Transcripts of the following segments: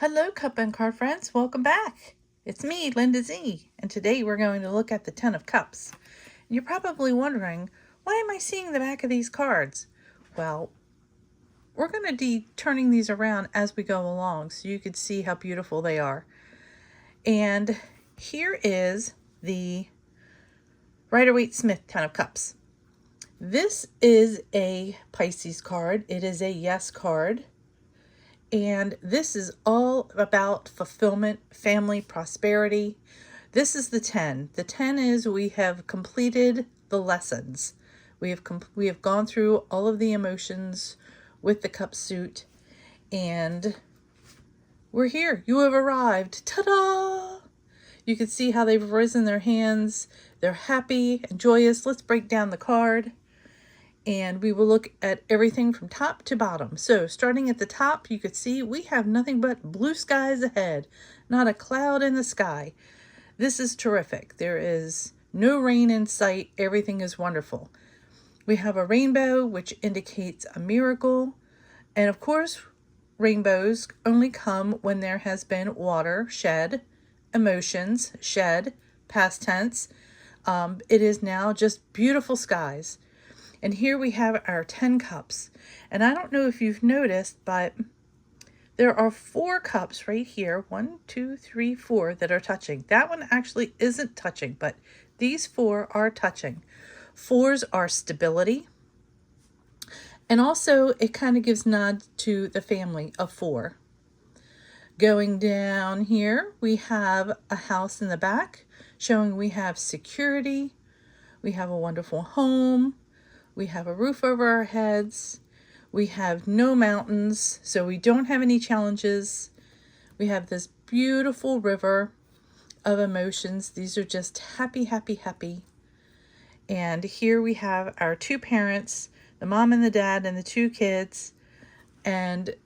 Hello, Cup and Card friends. Welcome back. It's me, Linda Z, and today we're going to look at the Ten of Cups. And you're probably wondering, why am I seeing the back of these cards? Well, we're going to be turning these around as we go along so you can see how beautiful they are. And here is the Rider-Waite-Smith Ten of Cups. This is a Pisces card. It is a yes card. And this is all about fulfillment, family, prosperity. This is the 10. The 10 is we have completed the lessons. We have gone through all of the emotions with the cup suit, and we're here. You have arrived. Ta-da! You can see how they've risen their hands. They're happy and joyous. Let's break down the card. And we will look at everything from top to bottom. So starting at the top, you could see we have nothing but blue skies ahead, not a cloud in the sky. This is terrific. There is no rain in sight. Everything is wonderful. We have a rainbow, which indicates a miracle. And of course, rainbows only come when there has been water shed, emotions shed, past tense. It is now just beautiful skies. And here we have our 10 cups. And I don't know if you've noticed, but there are 4 cups right here. 1, 2, 3, 4 that are touching. That one actually isn't touching, but these 4 are touching. 4s are stability. And also it kind of gives nod to the family of 4. Going down here, we have a house in the back showing we have security. We have a wonderful home. We have a roof over our heads. We have no mountains, so we don't have any challenges. We have this beautiful river of emotions. These are just happy, happy, happy. And here we have our 2 parents, the mom and the dad and the 2 kids. And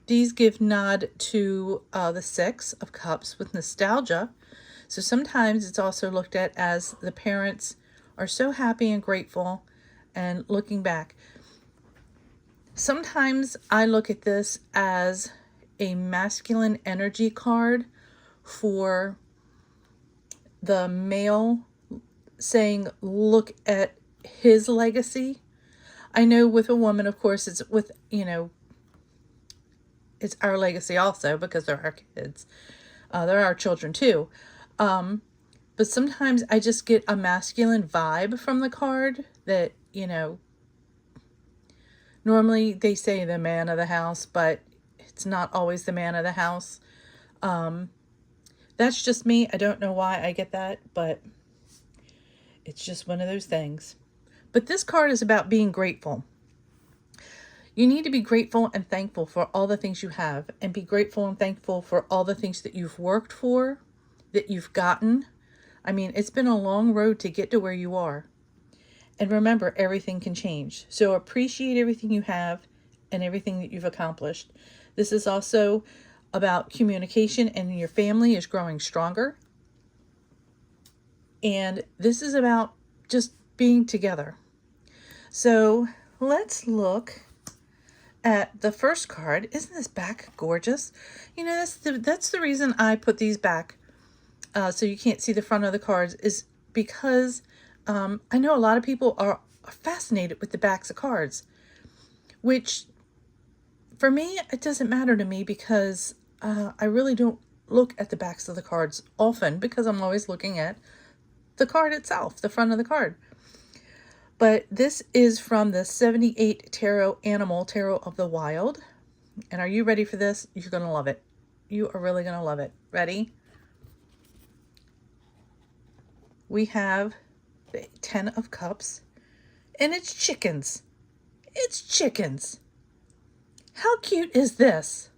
these give nod to the 6 of Cups with nostalgia. So sometimes it's also looked at as the parents are so happy and grateful and looking back. Sometimes I look at this as a masculine energy card for the male, saying, look at his legacy. I know with a woman, of course, it's with, it's our legacy also because they're our kids. They're our children too. But sometimes I just get a masculine vibe from the card that, normally they say the man of the house, but it's not always the man of the house. That's just me. I don't know why I get that, but it's just one of those things. But this card is about being grateful. You need to be grateful and thankful for all the things you have, and be grateful and thankful for all the things that you've worked for, that you've gotten. I mean, it's been a long road to get to where you are. And remember, everything can change. So appreciate everything you have and everything that you've accomplished. This is also about communication, and your family is growing stronger. And this is about just being together. So let's look at the first card. Isn't this back gorgeous? That's the reason I put these back so you can't see the front of the cards, is because I know a lot of people are fascinated with the backs of cards, which for me, it doesn't matter to me because I really don't look at the backs of the cards often because I'm always looking at the card itself, the front of the card. But this is from the 78 Tarot Aniaml Tarot of the Wild. And are you ready for this? You're going to love it. You are really going to love it. Ready? We have the 10 of Cups, and it's chickens. It's chickens. How cute is this?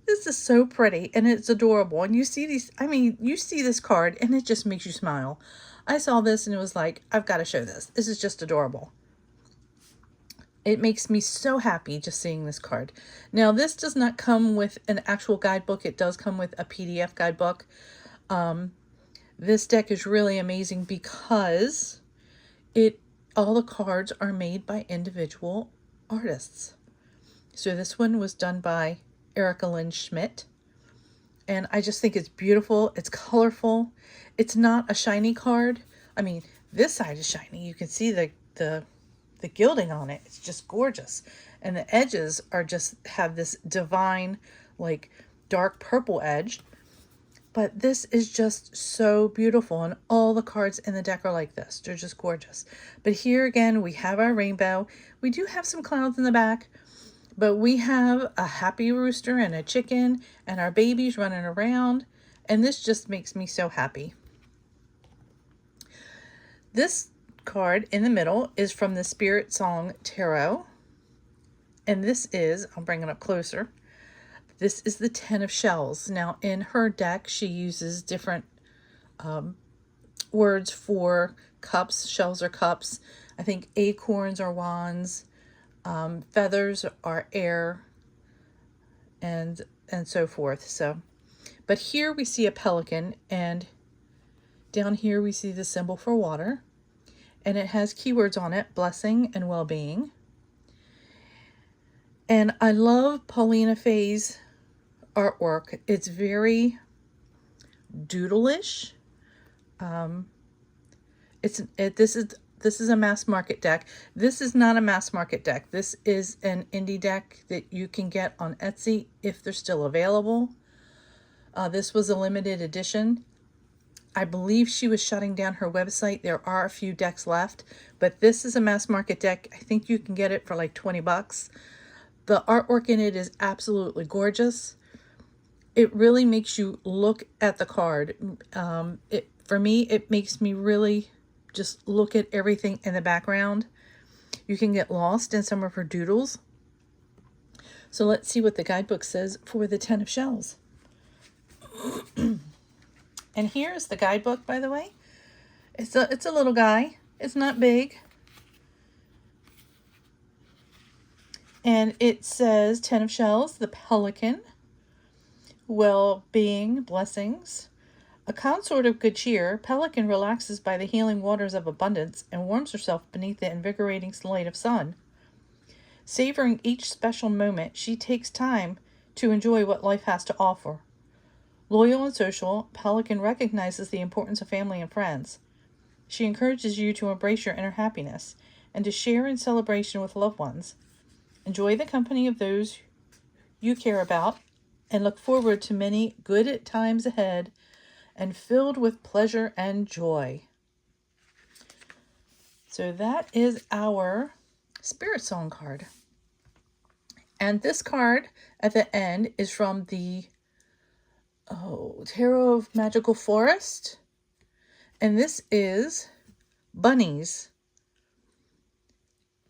This is so pretty, and it's adorable. And you see these, you see this card, and it just makes you smile. I saw this, and it was like, I've got to show this. This is just adorable. It makes me so happy just seeing this card. Now, this does not come with an actual guidebook. It does come with a PDF guidebook. This deck is really amazing because all the cards are made by individual artists. So this one was done by Erica Lynn Schmidt. And I just think it's beautiful. It's colorful. It's not a shiny card. I mean, this side is shiny. You can see the gilding on it. It's just gorgeous. And the edges are just have this divine, like, dark purple edge. But this is just so beautiful. And all the cards in the deck are like this. They're just gorgeous. But here again, we have our rainbow. We do have some clouds in the back. But we have a happy rooster and a chicken and our babies running around. And this just makes me so happy. This card in the middle is from the Spiritsong Tarot. And this is, I'll bring it up closer. This is the 10 of Shells. Now in her deck, she uses different words for cups. Shells are cups. I think acorns are wands. Feathers are air, and so forth. So, but here we see a pelican, and down here we see the symbol for water, and it has keywords on it: blessing and well-being. And I love Paulina Faye's artwork. It's very doodle-ish. This is a mass market deck. This is not a mass market deck. This is an indie deck that you can get on Etsy if they're still available. This was a limited edition. I believe she was shutting down her website. There are a few decks left, but this is a mass market deck. I think you can get it for like 20 bucks. The artwork in it is absolutely gorgeous. It really makes you look at the card. For me, it makes me really just look at everything in the background. You can get lost in some of her doodles. So let's see what the guidebook says for the 10 of Shells. And here's the guidebook, by the way. It's a little guy. It's not big. And it says 10 of Shells, the pelican, well-being, blessings. A consort of good cheer, Pelican relaxes by the healing waters of abundance and warms herself beneath the invigorating light of sun. Savoring each special moment, she takes time to enjoy what life has to offer. Loyal and social, Pelican recognizes the importance of family and friends. She encourages you to embrace your inner happiness and to share in celebration with loved ones. Enjoy the company of those you care about and look forward to many good times ahead and filled with pleasure and joy. So that is our Spiritsong card. And this card at the end is from the Tarot of Magical Forest. And this is bunnies.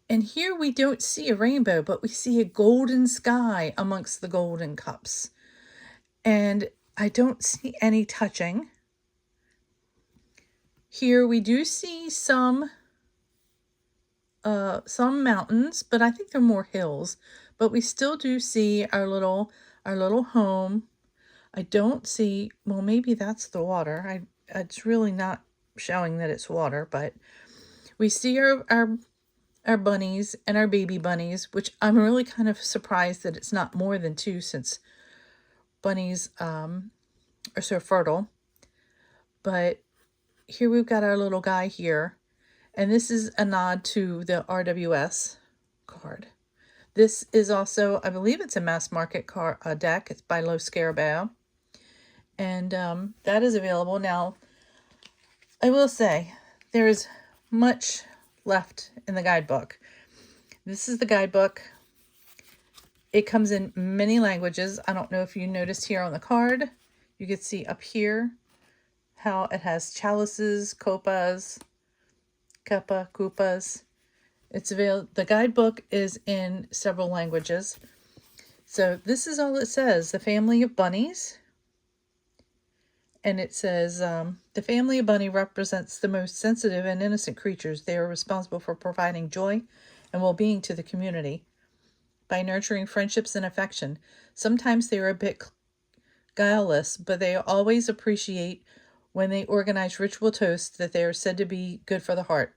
And here we don't see a rainbow, but we see a golden sky amongst the golden cups. And I don't see any touching. Here we do see some mountains, but I think they're more hills. But we still do see our little home. I don't see, well, maybe that's the water. It's really not showing that it's water, but we see our bunnies and our baby bunnies, which I'm really kind of surprised that it's not more than 2, since bunnies are so fertile. But here we've got our little guy here, and this is a nod to the RWS card. This is also, I believe it's a mass market deck. It's by Lo Scarabeo, and that is available. Now, I will say there is much left in the guidebook. This is the guidebook. It comes in many languages. I don't know if you noticed here on the card. You can see up here how it has chalices, copas, Cuppa, Cuppas. It's available. The guidebook is in several languages. So this is all it says. The family of bunnies. And it says, the family of bunny represents the most sensitive and innocent creatures. They are responsible for providing joy and well-being to the community by nurturing friendships and affection. Sometimes they are a bit guileless, but they always appreciate when they organize ritual toasts that they are said to be good for the heart.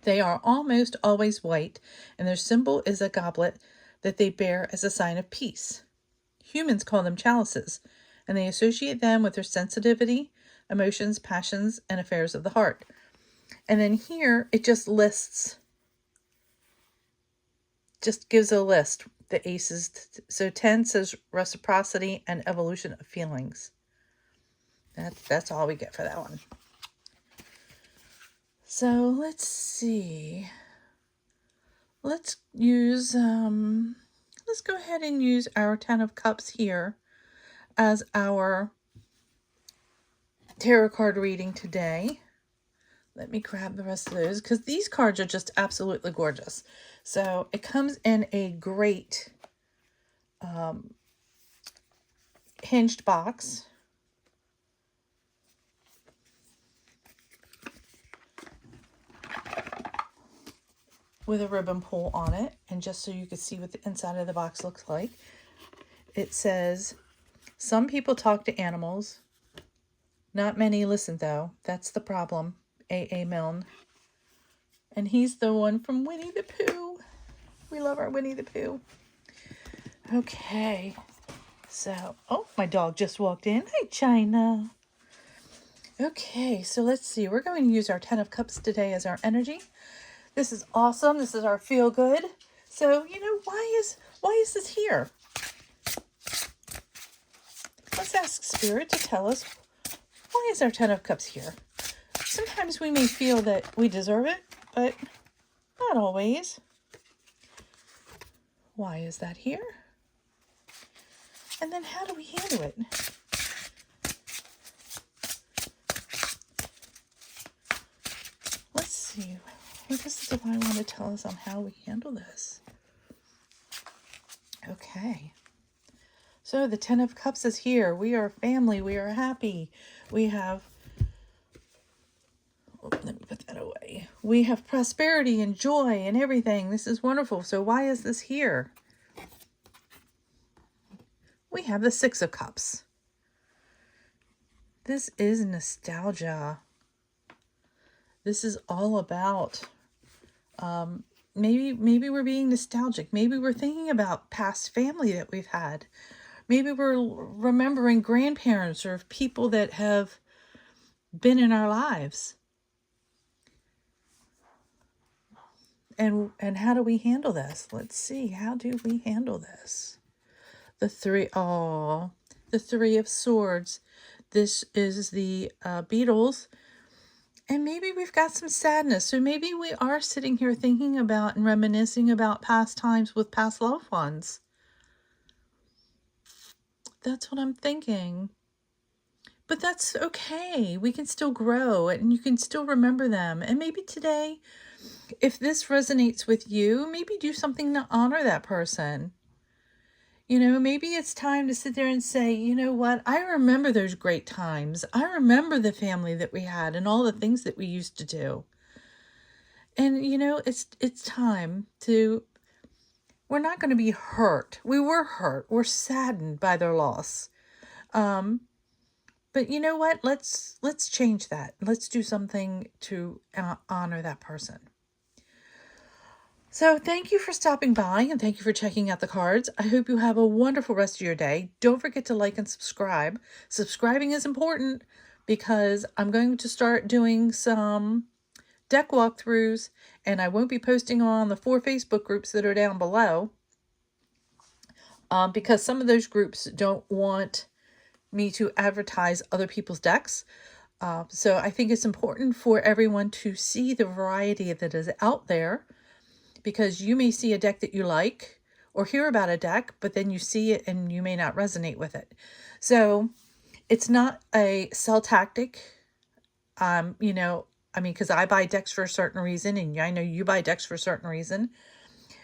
They are almost always white, and their symbol is a goblet that they bear as a sign of peace. Humans call them chalices, and they associate them with their sensitivity, emotions, passions, and affairs of the heart. And then here it just lists, just gives a list, the aces. So 10 says reciprocity and evolution of feelings. That's all we get for that one. So let's see. Let's use, let's go ahead and use our 10 of Cups here as our tarot card reading today. Let me grab the rest of those because these cards are just absolutely gorgeous. So it comes in a great hinged box. With a ribbon pull on it. And just so you can see what the inside of the box looks like, it says, some people talk to animals. Not many listen, though. That's the problem. A.A. Milne. And he's the one from Winnie the Pooh. We love our Winnie the Pooh. Okay. So, oh, my dog just walked in. Hi, China. Okay, so let's see. We're going to use our 10 of Cups today as our energy. This is awesome. This is our feel good. So, you know, why is this here? Let's ask Spirit to tell us, why is our 10 of Cups here? Sometimes we may feel that we deserve it, but not always. Why is that here? And then how do we handle it? Let's see. What does the Divine want to tell us on how we handle this? Okay. So the 10 of Cups is here. We are family. We are happy. We have, oh, let me put that away. We have prosperity and joy and everything. This is wonderful. So why is this here? We have the 6 of Cups. This is nostalgia. This is all about maybe we're being nostalgic. Maybe we're thinking about past family that we've had. Maybe we're remembering grandparents or people that have been in our lives. And how do we handle this? Let's see. How do we handle this? The 3 of Swords. This is the Beatles. And maybe we've got some sadness. So maybe we are sitting here thinking about and reminiscing about past times with past loved ones. That's what I'm thinking. But that's okay. We can still grow and you can still remember them. And maybe today, if this resonates with you, maybe do something to honor that person. You know, maybe it's time to sit there and say, you know what? I remember those great times. I remember the family that we had and all the things that we used to do. And, you know, it's time to, we're not going to be hurt. We were hurt. We're saddened by their loss. But you know what? Let's change that. Let's do something to honor that person. So thank you for stopping by and thank you for checking out the cards. I hope you have a wonderful rest of your day. Don't forget to like and subscribe. Subscribing is important because I'm going to start doing some deck walkthroughs and I won't be posting on the 4 Facebook groups that are down below because some of those groups don't want me to advertise other people's decks. So I think it's important for everyone to see the variety that is out there. Because you may see a deck that you like or hear about a deck, but then you see it and you may not resonate with it. So it's not a sell tactic. You know, I mean, because I buy decks for a certain reason and I know you buy decks for a certain reason.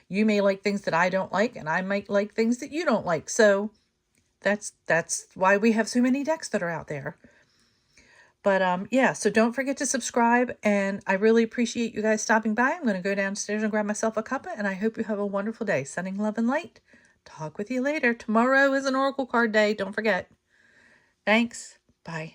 You may like things that I don't like and I might like things that you don't like. So that's why we have so many decks that are out there. But yeah, so don't forget to subscribe, and I really appreciate you guys stopping by. I'm going to go downstairs and grab myself a cuppa, and I hope you have a wonderful day. Sending love and light. Talk with you later. Tomorrow is an Oracle card day. Don't forget. Thanks. Bye.